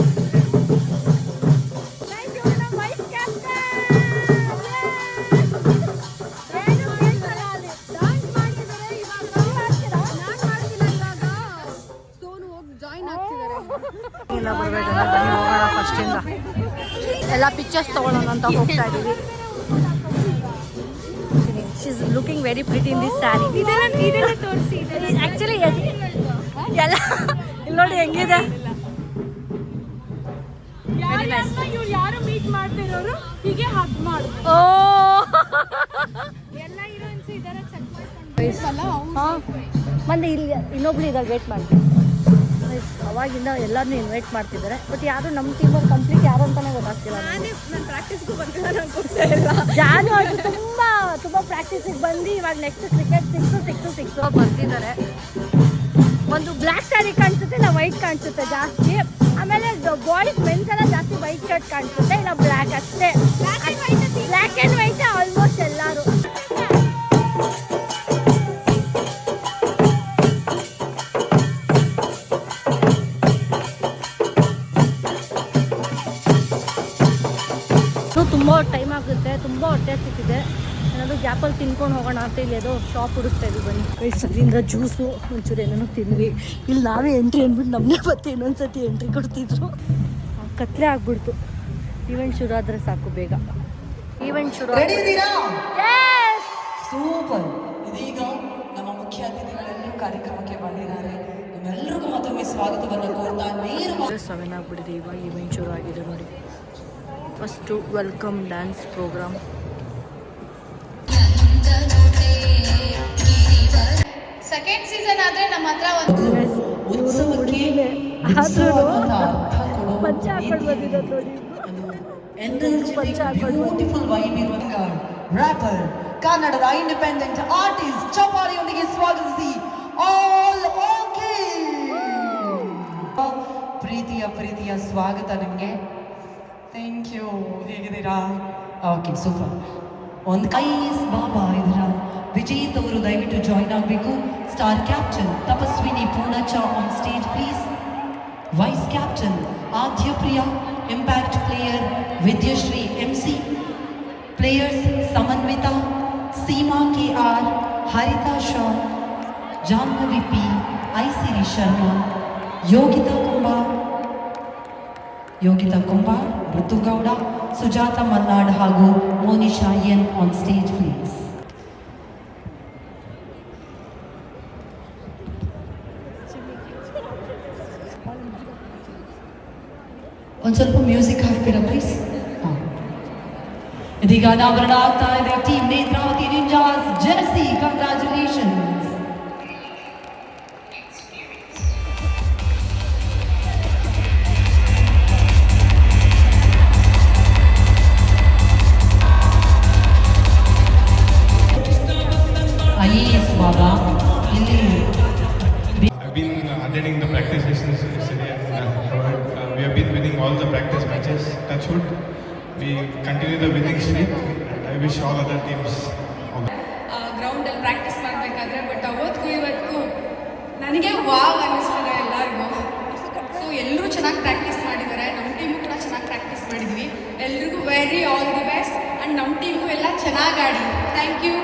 ಇಲ್ಲ ಬರಬೇಕಂದ್ರೆ ಬನ್ನಿ ಹೋಗೋಣ ಫಸ್ಟಿಂದ. ಎಲ್ಲ ಪಿಕ್ಚರ್ಸ್ ತೊಗೊಳ್ಳೋಣ ಅಂತ ಹೋಗ್ತಾ ಇದ್ದೀವಿ. She is looking very pretty in this sari. Actually ಎಲ್ಲ ಇಲ್ಲಿ ನೋಡಿ ಹೆಂಗಿದೆ. ಯಾರು ಮೀಟ್ ಮಾಡ್ತಿರೋರು ಹೀಗೆ ಹಗ್ ಮಾಡು. ಓ ಎಲ್ಲ ಹೀರೋಯಿನ್ಸ್ ಇದಾರೆ, ಚೆಕ್ ಮಾಡ್ಕೊಂಡು. ಮತ್ತೆ ಇಲ್ಲಿ ಇನ್ನೊಬ್ಳು ಇದ್ದಾರೆ, ವೇಟ್ ಮಾಡ್ತೀನಿ. ಅವಾಗಿಂದ ಎಲ್ಲರನ್ನೂ ಇನ್ವೈಟ್ ಮಾಡ್ತಿದ್ದಾರೆ. ಬಟ್ ಯಾರು ನಮ್ಮ ಟೀಮಲ್ಲಿ ಕಂಪ್ಲೀಟ್ ಯಾರು ಅಂತಾನೆ ಗೊತ್ತಾಗ್ತಿಲ್ಲ. ನಾನು ಪ್ರಾಕ್ಟೀಸ್ಗೂ ಬಂದಿಲ್ಲ, ನಂಗೆ ಗೊತ್ತೇ ಇಲ್ಲ. ಜಾನು ಅದು ತುಂಬ ಪ್ರಾಕ್ಟೀಸಿಗೆ ಬಂದು ಇವಾಗ ನೆಕ್ಸ್ಟ್ ಕ್ರಿಕೆಟ್ ಸಿಕ್ಸು ಬರ್ತಿದ್ದಾರೆ. ಒಂದು ಬ್ಲ್ಯಾಕ್ ಸ್ಯಾರಿ ಕಾಣಿಸುತ್ತೆ, ಇಲ್ಲ ವೈಟ್ ಕಾಣಿಸುತ್ತೆ ಜಾಸ್ತಿ. ಆಮೇಲೆ ಬಾಯ್ಸ್ ಮೆನ್ಸ್ ಎಲ್ಲ ಜಾಸ್ತಿ ವೈಟ್ ಶರ್ಟ್ ಕಾಣಿಸುತ್ತೆ, ಇಲ್ಲ ಬ್ಲ್ಯಾಕ್ ಅಷ್ಟೇ. ಬ್ಲ್ಯಾಕ್ ಆ್ಯಂಡ್ ವೈಟ್ ಆಲ್ಮೋಸ್ಟ್ ಎಲ್ಲರೂ. ತುಂಬ ಟೈಮ್ ಆಗುತ್ತೆ, ತುಂಬ ಹೊಟ್ಟೆ ಸಿಕ್ಕಿದೆ. ಏನಾದರೂ ಗ್ಯಾಪಲ್ಲಿ ತಿನ್ಕೊಂಡು ಹೋಗೋಣ ಅಂತ ಇಲ್ಲಿ ಏನೋ ಶಾಪ್ ಹುಡುಕ್ತಾ ಇದ್ವಿ. ಬನ್ನಿ ಸದ್ಯದಿಂದ ಜ್ಯೂಸು ಒಂಚೂರು ಏನೇನೋ ತಿಂದ್ವಿ. ಇಲ್ಲಿ ನಾವೇ ಎಂಟ್ರಿ ಅಂದ್ಬಿಟ್ಟು ನಮ್ಮನ್ನೇ ಮತ್ತೆ ಇನ್ನೊಂದ್ಸತಿ ಎಂಟ್ರಿ ಕೊಡ್ತಿದ್ರು. ಕತ್ಲೆ ಆಗ್ಬಿಡ್ತು. ಈವೆಂಟ್ ಶುರು ಆದರೆ ಸಾಕು, ಬೇಗ ಈವೆಂಟ್ ಶುರು. ಸೂಪರ್. ಇದೀಗ ನಮ್ಮ ಮುಖ್ಯ ಅತಿಥಿಗಳೆಲ್ಲರೂ ಕಾರ್ಯಕ್ರಮಕ್ಕೆ ಬಂದಿದ್ದಾರೆ. ನಿಮ್ಮೆಲ್ಲರಿಗೂ ಮತ್ತೊಮ್ಮೆ ಸ್ವಾಗತವನ್ನು ಕೋರ್ತಾ ನೇರವಾಗಿ 7 ಆಗ್ಬಿಟ್ಟಿದೆ. ಇವಾಗ ಈವೆಂಟ್ ಶುರು ಆಗಿದೆ ನೋಡಿ. First welcome dance programme. Second season ಆದ್ರೆ ನಮ್ಮ ಹತ್ರ ಒಂದು ಉತ್ಸವಕ್ಕೆ ಪಂಚ ಹಾಕೊಂಡು ಬಂದಿದ್ದ ನೋಡಿ. ಬ್ಯೂಟಿಫುಲ್ ವೈಬ್ ಇರುವಂತ ರ್ಯಾಪರ್, ಕನ್ನಡದ ಇಂಡಿಪೆಂಡೆಂಟ್ ಆರ್ಟಿಸ್ಟ್ ಚಪಾಲಿಯೊಂದಿಗೆ ಸ್ವಾಗತಿಸಿ ಆಲ್ ಓಕೆ. ಪ್ರೀತಿಯ ಸ್ವಾಗತ ನಿಮಗೆ. Thank you. ಹೇಗಿದ್ದೀರಾ? Okay, super. ಒಂದು ಐಸ್ ಬಾಬಾ ಇದ್ದೀರಾ. ವಿಜೇತ್ ಅವರು ದಯವಿಟ್ಟು ಜಾಯಿನ್ ಆಗಬೇಕು. Star captain Tapaswini Poornachcha on stage please. Vice captain Aadya Priya, impact player Vidyashree MC, players Samanvitha, Seema KR, Haritha Shah, Jahnavi P, ಐಸಿರಿ ಶರ್ಮಾ, ಯೋಗಿತಾ ಕುಂಬಾರ್, ಋತುಗೌಡ, ಸುಜಾತ ಮಲ್ನಾಡ್ ಹಾಗೂ Monisha N on stage please. ಒಂದು ಸ್ವಲ್ಪ ಮ್ಯೂಸಿಕ್ ಹಾಕ್ತೀರಾ ಪ್ಲೀಸ್? ಇದೀಗ ಅನಾವರಣ ಆಗ್ತಾ ಇದೆ team Netravati ninjas jersey. Congratulations. IAS Baba ಇಲ್ಲಿ I've been attending the practice sessions yesterday and we have been winning all the practice matches. Touch wood, we continue the winning streak and I wish all other teams all the ಗ್ರೌಂಡಲ್ಲಿ practice ಮಾಡಬೇಕಾದ್ರೆ but ಅವತ್ತಿಗೂ ಇವತ್ತು ನನಗೆ wow ಅನ್ನಿಸ್ತಿದೆ ಎಲ್ಲರಿಗೂ. So ಎಲ್ಲರೂ ಚೆನ್ನಾಗಿ practice ಮಾಡಿದ್ದಾರೆ, ನಮ್ಮ ಟೀಮು ಕೂಡ ಚೆನ್ನಾಗಿ ಪ್ರಾಕ್ಟೀಸ್ ಮಾಡಿದ್ವಿ. ಎಲ್ರಿಗೂ very all the best and ನಮ್ಮ ಟೀಮು ಎಲ್ಲ ಚೆನ್ನಾಗಿ ಆಡಿ. ಥ್ಯಾಂಕ್ ಯು.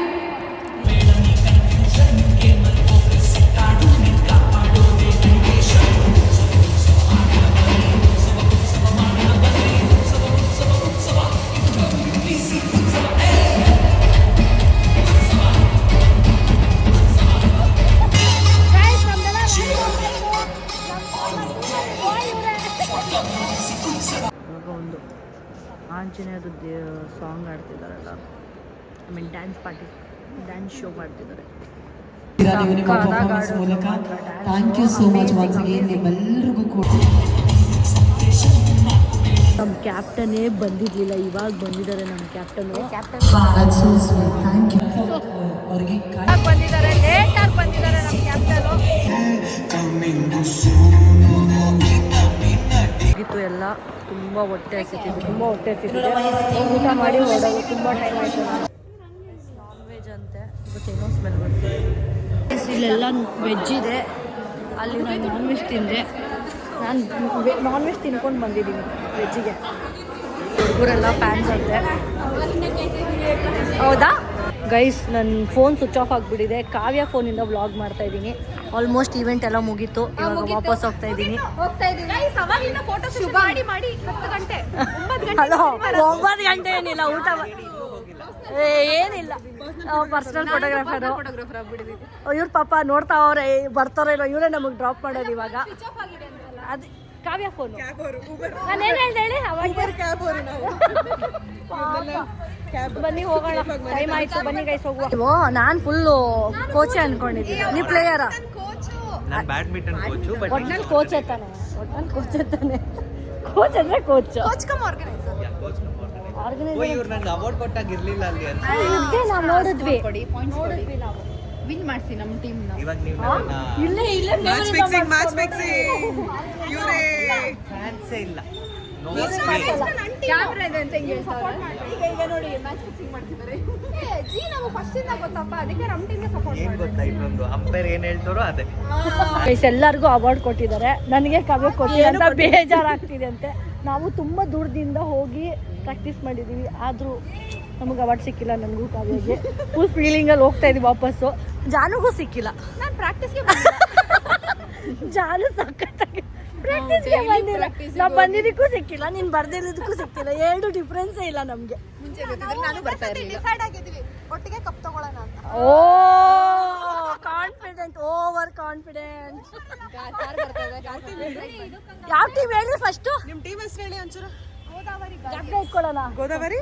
ಇವಾಗ ಒಂದು ಆಂಜನೇಯದು ಸಾಂಗ್ ಆಡ್ತಿದ್ದಾರಲ್ಲ, ಐ ಮೀನ್ ಡ್ಯಾನ್ಸ್ ಶೋ ಮಾಡ್ತಿದ್ದಾರೆ. Thank you so much once again ನಿಮ್ಮೆಲ್ಲರಿಗೂ ಕೂಡ. ನಮ್ಮ ಕ್ಯಾಪ್ಟನ್ನೇ ಬಂದಿರಲಿಲ್ಲ, ಇವಾಗ ಬಂದಿದ್ದಾರೆ ನಮ್ಮ ಕ್ಯಾಪ್ಟನು. ಥ್ಯಾಂಕ್ ಯು ಅವ್ರಿಗೆ ಬಂದಿದ್ದಾರೆ, ಲೇಟಾಗಿ ಬಂದಿದ್ದಾರೆ ನಮ್ಮ ಕ್ಯಾಪ್ಟನು. ಮುಗಿತು ಎಲ್ಲ. ತುಂಬ ಹೊಟ್ಟೆ ಹಸಿತಿದೆ, ಊಟ ಮಾಡಿ ಹೊರಡೋದು ತುಂಬ ಟೈಮ್ ಆಯಿತು. ನಾನ್ ವೆಜ್ ಅಂತೆ, ಇವತ್ತು ಏನೋ ಸ್ಮೆಲ್ ಬರ್ತದೆ. ಇಲ್ಲೆಲ್ಲ ವೆಜ್ ಇದೆ, ಅಲ್ಲಿ ನಾನು ನಾನ್ ವೆಜ್ ತಿಂದೆ. ನಾನು ನಾನ್ ವೆಜ್ ತಿನ್ಕೊಂಡು ಬಂದಿದ್ದೀನಿ ವೆಜ್ಜಿಗೆ. ಹುಡುಗರೆಲ್ಲ ಫ್ಯಾನ್ಸ್ ಅಂತೆ. ಹೌದಾ ಗೈಸ್, ನನ್ನ ಫೋನ್ ಸ್ವಿಚ್ ಆಫ್ ಆಗಿಬಿಟ್ಟಿದೆ. ಕಾವ್ಯ ಫೋನಿಂದ ವ್ಲಾಗ್ ಮಾಡ್ತಾ ಇದ್ದೀನಿ. ಆಲ್ಮೋಸ್ಟ್ ಈವೆಂಟ್ ಎಲ್ಲ ಮುಗೀತು, ಇವಾಗ ವಾಪಸ್ ಹೋಗ್ತಾ ಇದ್ದೀನಿ. ಹಲೋ, 9 ಗಂಟೆ ಏನಿಲ್ಲ, ಊಟ ಏನಿಲ್ಲ. ಪರ್ಸನಲ್ ಫೋಟೋಗ್ರಾಫರು ಇವ್ರ ಪಾಪ ನೋಡ್ತಾ ಅವ್ರೆ, ಬರ್ತಾರೋ ಇಲ್ಲ, ಇವರೇ ನಮಗೆ ಡ್ರಾಪ್ ಮಾಡೋದು ಇವಾಗ. ಅದು ಕಾವ್ಯ ಫೋನು. ನಾನೇನು ಹೇಳ್ದೆ ಹೇಳಿ, ಬನ್ನಿ ಹೋಗೋಣ, ಟೈಮ್ ಆಯ್ತು, ಬನ್ನಿ ಗೈಸ್ ಹೋಗುವ. ನಾನು ಫುಲ್ಲು ಕೋಚೆ ಅನ್ಕೊಂಡಿದ್ದೀನಿ, ನೀವು ಪ್ಲೇಯರಾ? Badminton coach. ಒಟ್ನಲ್ಲಿ ಕೋಚ್ ಎತ್ತಾನೆ, ಕೋಚ್ ಅಂದ್ರೆ ಕೋಚ್. ಇವ್ರು ನಂಗೆ ಅವಾರ್ಡ್ ಕೊಟ್ಟಾಗ ಇರ್ಲಿಲ್ಲ ಅಲ್ಲಿ ಅಂತ. ನಾವು ನೋಡಿದ್ವಿ ನಾವು. ವಿನ್ ಮಾಡಿಸಿ ನಮ್ಮ ಟೀಮ್ನ. ಇವಾಗ ನೀವು ಇಲ್ಲೇ ಫ್ಯಾನ್ಸೇ ಇಲ್ಲ. ಕ್ಯಾಮ್ರಾ ಇದೆ ಅಂತ ಹೆಂಗೆ ಹೇಳ್ತಾರೆ. ಈಗ ನೋಡಿ ಮ್ಯಾಚ್ ಫಿಕ್ಸಿಂಗ್ ಮಾಡ್ತಿದ್ದಾರೆ. ಜಿ ನಾವು ಫಸ್ಟ್ ಇಂದ ಗೊತ್ತಪ್ಪ, ಅದಕ್ಕೆ ನಮ್ಮ ಟೀಮ್ಗೆ ಸಪೋರ್ಟ್ ಏನ್ ಗೊತ್ತಾ, ಇನ್ನೊಂದು ಅಂಪೈರ್ ಏನ್ ಹೇಳ್ತಾರೋ ಅದೇ. ಎಲ್ಲರಿಗೂ ಅವಾರ್ಡ್ ಕೊಟ್ಟಿದ್ದಾರೆ, ನನಗೆ ಕಾವ್ಯ ಕೊಟ್ಟಿಲ್ಲ ಅಂತ ಬೇಜಾರಾಗ್ತಿದೆ ಅಂತೆ. ನಾವು ತುಂಬ ದೂರದಿಂದ ಹೋಗಿ ಪ್ರಾಕ್ಟೀಸ್ ಮಾಡಿದ್ದೀವಿ, ಆದರೂ ನಮಗೆ ಅವಾರ್ಡ್ ಸಿಕ್ಕಿಲ್ಲ. ನನಗೂ ಕಾವ್ಯಗೆ ಫುಲ್ ಫೀಲಿಂಗಲ್ಲಿ ಹೋಗ್ತಾ ಇದ್ದೀವಿ ವಾಪಸ್ಸು. ಜಾನುಗೂ ಸಿಕ್ಕಿಲ್ಲ. ನಾನು ಪ್ರಾಕ್ಟೀಸ್ಗೆ ಜಾನು ಸಖತ್ತಾಗಿ ಪ್ರಾಕ್ಟೀಸ್ಗೆ ಬಂದಿಲ್ಲ. ನಾವು ಬಂದಿದ್ದಕ್ಕೂ ಸಿಕ್ಕಿಲ್ಲ, ನೀನು ಬರ್ದಿರೋದಕ್ಕೂ ಸಿಕ್ಕಿಲ್ಲ. ಎರಡು ಡಿಫ್ರೆನ್ಸೇ ಇಲ್ಲ ನಮಗೆ. ಮುಂಚೆ ಗೊತ್ತಿದ್ರೆ ನಾನು ಬರ್ತಾ ಇರಲಿಲ್ಲ. ಡಿಸೈಡ್ ಆಗಿದ್ದೀವಿ ಒಟ್ಟಿಗೆ ಕಪ್ ತಗೊಳ್ಳೋಣ ಅಂತ. ಓ ಕಾನ್ಫಿಡೆಂಟ್, ಓವರ್ ಕಾನ್ಫಿಡೆಂಟ್. ಯಾವ ಟೀಮ್ ಹೇಳಿ ಫಸ್ಟ್? ನಿಮ್ಮ ಟೀಮ್ ಹೆಸರು ಹೇಳಿ ಒಂಚೂರು. ಗ್ಯಾಪ್ನ ಇಟ್ಕೊಳ್ಳೋಣ. ಗೋದಾವರಿ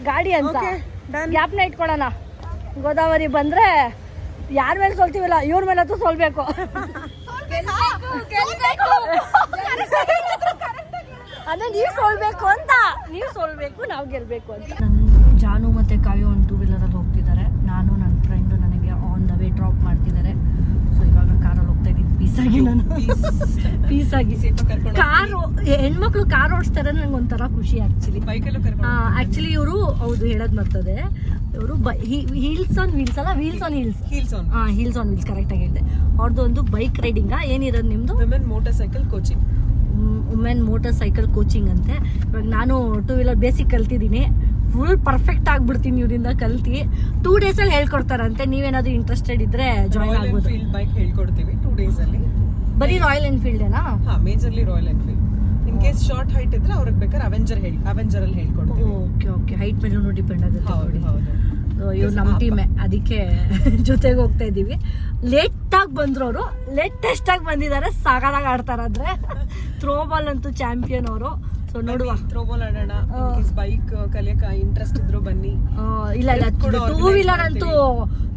ಗಾಡಿ ಅಂತ ಗ್ಯಾಪ್ನ ಇಟ್ಕೊಳ್ಳೋಣ. ಗೋದಾವರಿ ಬಂದ್ರೆ ಯಾರ ಮೇಲೆ ಸೋಲ್ತೀವಿಲ್ಲ, ಇವ್ರ ಮೇಲೆ ಅಂತೂ ಸೋಲ್ಬೇಕು. ಅದೇ ನೀವು ಸೋಲ್ಬೇಕು ಅಂತ, ನೀವು ಸೋಲ್ಬೇಕು, ನಾವು ಗೆಲ್ಬೇಕು ಅಂತ. ಜಾನು ಮತ್ತೆ ಕಾವ್ಯ ಒಂದು 2 ವೀಲರಲ್ಲಿ ಹೋಗ್ತಿದ್ದಾರೆ. ನಾನು ನನ್ನ ಫ್ರೆಂಡು ನನಗೆ ಆನ್ ದ ವೇ ಡ್ರಾಪ್ ಮಾಡ್ತಿದ್ದಾರೆ. ಸೊ ಇವಾಗ ಕಾರಲ್ಲಿ ಹೋಗ್ತಾ ಇದ್ದೀನಿ. ಪೀಸ್ ಆಗಿ ನಾನು ಪೀಸ್ ಆಗಿ ಕಾರು ಹೆಣ್ಮಕ್ಳು ಕಾರ್ ಓಡಿಸ್ತಾರೆ ನಂಗೆ ಒಂಥರ ಖುಷಿ ಆಕ್ಚುಲಿ. ಆಕ್ಚುಲಿ ಇವರು ಹೌದು ಹೇಳೋದು ಬರ್ತದೆ, ಇವರು ಹೀಲ್ಸ್ ಆನ್ ವೀಲ್ಸ್ ಅಲ್ಲ, wheels on heels, heels on wheels correct ಆಗಿ ಹೇಳಿದೆ. ಅವ್ರದ್ದು ಒಂದು ಬೈಕ್ ರೈಡಿಂಗ್ ಏನಿರೋದು ನಿಮ್ದು? Women motor cycle coaching. Women motor cycle coaching ಅಂತೆ. ಇವಾಗ ನಾನು 2 ವೀಲರ್ ಬೇಸಿಕ್ ಕಲ್ತಿದ್ದೀನಿ, ಫುಲ್ ಪರ್ಫೆಕ್ಟ್ ಆಗ್ಬಿಡ್ತೀನಿ ಇವರಿಂದ ಕಲ್ತಿ. 2 days ಅಲ್ಲಿ ಹೇಳ್ಕೊಡ್ತಾರಂತೆ. ನೀವೇನಾದ್ರು ಇಂಟ್ರೆಸ್ಟೆಡ್ ಇದ್ರೆ ಜಾಯ್ನ್ ಆಗ್ಬೋದು. ಬೈಕ್ ಹೇಳ್ಕೊಡ್ತೀವಿ 2 days ಅಲ್ಲಿ. ಬರೀ ರಾಯಲ್ ಎನ್ಫೀಲ್ಡ್ ಏನಾ? ಹಾ, majorly royal Enfield. In case short height ಇದ್ರೆ ಅವ್ರಿಗೆ ಬೇಕಾದ್ರೆ ಅವೆಂಜರ್ ಅಲ್ಲಿ ಹೇಳ್ಕೊಡ್ತೀವಿ. ಓಕೆ ಹೈಟ್ ಮೇಲೂ ಡಿಪೆಂಡ್ ಆಗುತ್ತೆ. ಹೌದು. ಇವ್ರು ನಮ್ಮ ಟೀಮೇ, ಅದಕ್ಕೆ ಜೊತೆಗೆ ಹೋಗ್ತಾ ಇದ್ದೀವಿ. ಲೇಟಾಗಿ ಬಂದ್ರು ಅವರು, ಲೇಟೆಸ್ಟ್ ಆಗಿ ಬಂದಿದ್ದಾರೆ, ಸಾಕಾಗಿ ಆಡ್ತಾರಾದ್ರೆ. ಥ್ರೋಬಾಲ್ ಅಂತೂ ಚಾಂಪಿಯನ್ ಅವರು. ಸೊ ನೋಡುವ, ಥ್ರೋಬಾಲ್ ಆಡೋಣ. ಬೈಕ್ ಕಲಿಯಕ ಇಂಟ್ರೆಸ್ಟ್ ಇದ್ರು ಬನ್ನಿ. ಇಲ್ಲ 2 ವೀಲರ್ ಅಂತೂ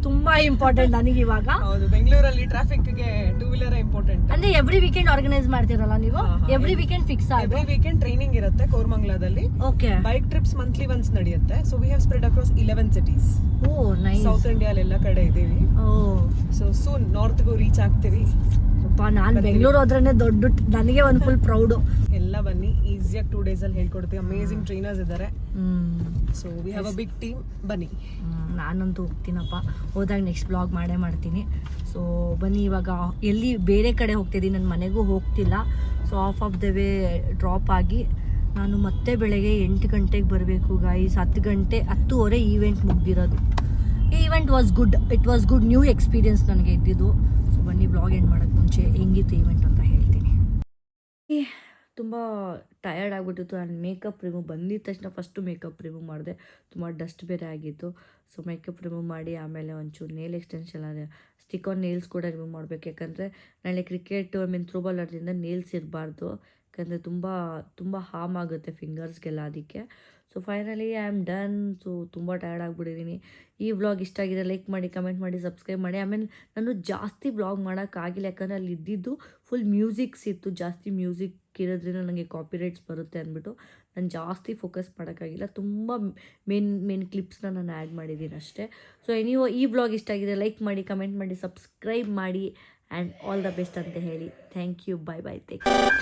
ತುಂಬಾ ಇಂಪಾರ್ಟೆಂಟ್ ನನಗೆ ಇವಾಗ. ಹೌದು, ಬೆಂಗಳೂರಲ್ಲಿ ಟ್ರಾಫಿಕ್ ಗೆ 2 ವೀಲರ್ ಇಂಪಾರ್ಟೆಂಟ್. ಅಂದ್ರೆ ಎವ್ರಿ ವೀಕೆಂಡ್ ಆರ್ಗನೈಸ್ ಮಾಡ್ತಿರಲ್ಲ ನೀವು? ಎವ್ರಿ ವೀಕೆಂಡ್ ಫಿಕ್ಸ್ ಆಗಿ ಎವ್ರಿ ವೀಕೆಂಡ್ ಟ್ರೈನಿಂಗ್ ಇರುತ್ತೆ ಕೋರಮಂಗಲದಲ್ಲಿ. Okay. Bike trips monthly once ನಡೆಯುತ್ತೆ. So we have spread across 11 cities. Oh nice. South India ಎಲ್ಲ ಕಡೆ ಇದೀವಿ. ಸೊ ಸೂನ್ ನಾರ್ತ್ಗೂ ರೀಚ್ ಆಗ್ತೀವಿ. ನಾನು ಬೆಂಗಳೂರು ಹೋದ್ರೇನೆ ದೊಡ್ಡ, ನನಗೆ ಒಂದು ಫುಲ್ ಪ್ರೌಡು. ಎಲ್ಲ ಬನ್ನಿ, ಈಸಿಯಾಗಿ 2 days ಅಲ್ಲಿ ಹೇಳ್ಕೊಡ್ತೀವಿ. ಅಮೇಸಿಂಗ್ ಟ್ರೈನರ್ಸ್ ಇದ್ದಾರೆ. So we have a big team. ಬನ್ನಿ. ನಾನಂತೂ ಹೋಗ್ತೀನಪ್ಪ, ಹೋದಾಗ ನೆಕ್ಸ್ಟ್ ಬ್ಲಾಗ್ ಮಾಡೇ ಮಾಡ್ತೀನಿ. ಸೊ ಬನ್ನಿ, ಇವಾಗ ಎಲ್ಲಿ ಬೇರೆ ಕಡೆ ಹೋಗ್ತಿದ್ದೀನಿ, ನನ್ನ ಮನೆಗೂ ಹೋಗ್ತಿಲ್ಲ. So off the way drop ಆಗಿ ನಾನು ಮತ್ತೆ ಬೆಳಗ್ಗೆ 8 ಗಂಟೆಗೆ ಬರಬೇಕು ಗೈಸ್. 10:30 ಈವೆಂಟ್ ಮುಗ್ದಿರೋದು. ಈ event was good, it was good, new experience ನನಗೆ ಇದ್ದಿದ್ದು. ಸೊ ಬನ್ನಿ, ಬ್ಲಾಗ್ ಎಂಡ್ ಮಾಡೋಕ್ಕೆ ಮುಂಚೆ ಹೆಂಗಿತ್ತು ಈವೆಂಟ್ ಅಂತ ಹೇಳ್ತೀನಿ. ತುಂಬ ಟಯರ್ಡ್ ಆಗಿಬಿಟ್ಟಿತ್ತು. ಆ್ಯಂಡ್ ಮೇಕಪ್ ರಿಮೂವ್ ಬಂದಿದ ತಕ್ಷಣ ಫಸ್ಟು ಮೇಕಪ್ ರಿಮೂವ್ ಮಾಡಿದೆ. ತುಂಬ ಡಸ್ಟ್ ಬೇರೆ ಆಗಿತ್ತು. ಸೊ ಮೇಕಪ್ ರಿಮೂವ್ ಮಾಡಿ ಆಮೇಲೆ ಒಂಚೂರು nail extension stick on nails ಕೂಡ ರಿಮೂವ್ ಮಾಡಬೇಕು. ಯಾಕಂದರೆ ನಾಳೆ ಕ್ರಿಕೆಟ್ ಥ್ರೋಬಾಲ್ ಆಡೋದ್ರಿಂದ ನೇಲ್ಸ್ ಇರಬಾರ್ದು, ಯಾಕಂದರೆ ತುಂಬ ಹಾರ್ಮ್ ಆಗುತ್ತೆ ಫಿಂಗರ್ಸ್ಗೆಲ್ಲ, ಅದಕ್ಕೆ. So finally I am done. So ತುಂಬ ಟಯರ್ಡ್ ಆಗಿಬಿಟ್ಟಿದ್ದೀನಿ. ಈ ವ್ಲಾಗ್ ಇಷ್ಟ ಆಗಿದೆ ಲೈಕ್ ಮಾಡಿ, ಕಮೆಂಟ್ ಮಾಡಿ, ಸಬ್ಸ್ಕ್ರೈಬ್ ಮಾಡಿ. ಆಮೇಲೆ ನಾನು ಜಾಸ್ತಿ ವ್ಲಾಗ್ ಮಾಡೋಕ್ಕಾಗಿಲ್ಲ, ಯಾಕಂದರೆ ಅಲ್ಲಿ ಇದ್ದಿದ್ದು ಫುಲ್ ಮ್ಯೂಸಿಕ್ಸ್ ಇತ್ತು. ಜಾಸ್ತಿ ಮ್ಯೂಸಿಕ್ ಇರೋದ್ರಿಂದ ನನಗೆ ಕಾಪಿರೈಟ್ಸ್ ಬರುತ್ತೆ ಅಂದ್ಬಿಟ್ಟು ನಾನು ಜಾಸ್ತಿ ಫೋಕಸ್ ಮಾಡೋಕ್ಕಾಗಿಲ್ಲ. ತುಂಬ ಮೇನ್ ಕ್ಲಿಪ್ಸ್ನ ನಾನು ಆ್ಯಡ್ ಮಾಡಿದ್ದೀನಿ ಅಷ್ಟೇ. ಸೊ ನೀವು ಈ ವ್ಲಾಗ್ ಇಷ್ಟ ಆಗಿದೆ ಲೈಕ್ ಮಾಡಿ, ಕಮೆಂಟ್ ಮಾಡಿ, ಸಬ್ಸ್ಕ್ರೈಬ್ ಮಾಡಿ. ಆ್ಯಂಡ್ ಆಲ್ ದ ಬೆಸ್ಟ್ ಅಂತ ಹೇಳಿ thank you. Bye take care.